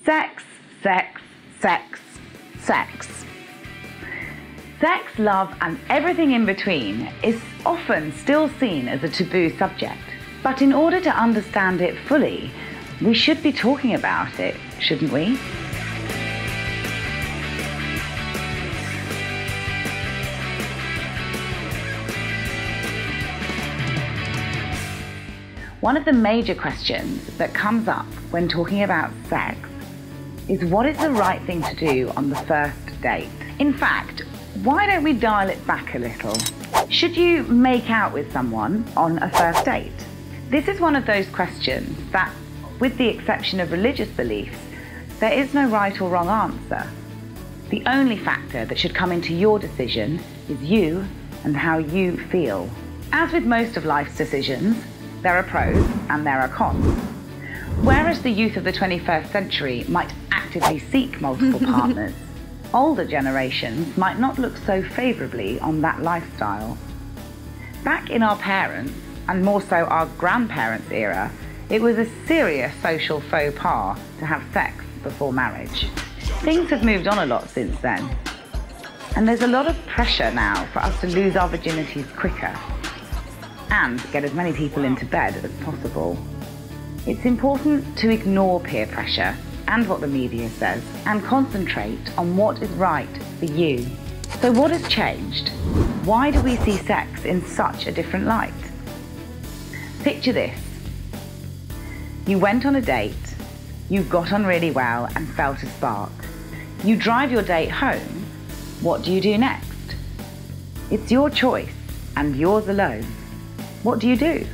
Sex, sex, sex, sex. Sex, love, and everything in between is often still seen as a taboo subject. But in order to understand it fully, we should be talking about it, shouldn't we? One of the major questions that comes up when talking about sex is what is the right thing to do on the first date? In fact, why don't we dial it back a little? Should you make out with someone on a first date? This is one of those questions that, with the exception of religious beliefs, there is no right or wrong answer. The only factor that should come into your decision is you and how you feel. As with most of life's decisions, there are pros and there are cons. Whereas the youth of the 21st century might actively seek multiple partners, older generations might not look so favourably on that lifestyle. Back in our parents', and more so our grandparents' era, it was a serious social faux pas to have sex before marriage. Things have moved on a lot since then, and there's a lot of pressure now for us to lose our virginities quicker and get as many people into bed as possible. It's important to ignore peer pressure and what the media says and concentrate on what is right for you. So what has changed? Why do we see sex in such a different light? Picture this. You went on a date, you got on really well and felt a spark. You drive your date home. What do you do next? It's your choice and yours alone. What do you do?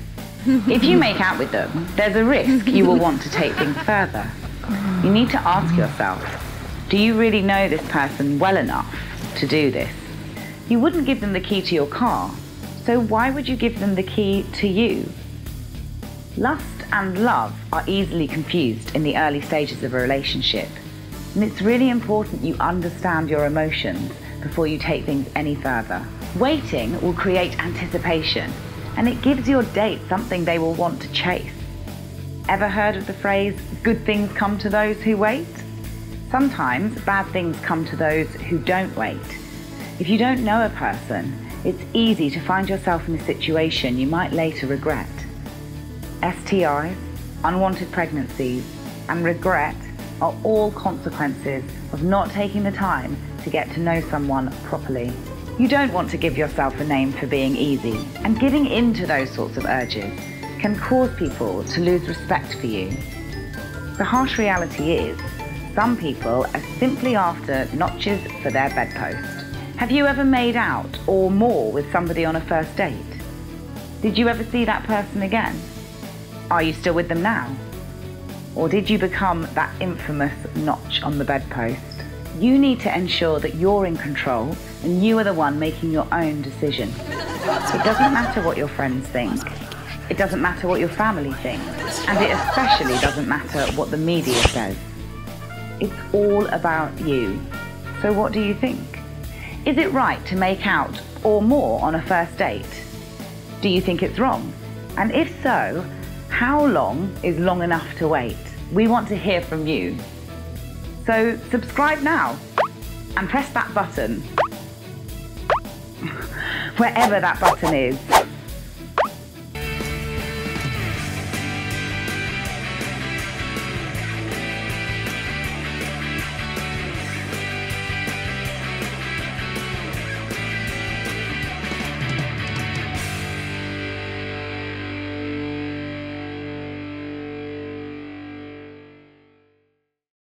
If you make out with them, there's a risk you will want to take things further. You need to ask yourself, do you really know this person well enough to do this? You wouldn't give them the key to your car, so why would you give them the key to you? Lust and love are easily confused in the early stages of a relationship, and it's really important you understand your emotions before you take things any further. Waiting will create anticipation, and it gives your date something they will want to chase. Ever heard of the phrase, good things come to those who wait? Sometimes bad things come to those who don't wait. If you don't know a person, it's easy to find yourself in a situation you might later regret. STIs, unwanted pregnancies, and regret are all consequences of not taking the time to get to know someone properly. You don't want to give yourself a name for being easy, and giving in to those sorts of urges can cause people to lose respect for you. The harsh reality is, some people are simply after notches for their bedpost. Have you ever made out or more with somebody on a first date? Did you ever see that person again? Are you still with them now? Or did you become that infamous notch on the bedpost? You need to ensure that you're in control and you are the one making your own decision. It doesn't matter what your friends think. It doesn't matter what your family thinks. And it especially doesn't matter what the media says. It's all about you. So what do you think? Is it right to make out or more on a first date? Do you think it's wrong? And if so, how long is long enough to wait? We want to hear from you. So subscribe now and press that button, wherever that button is.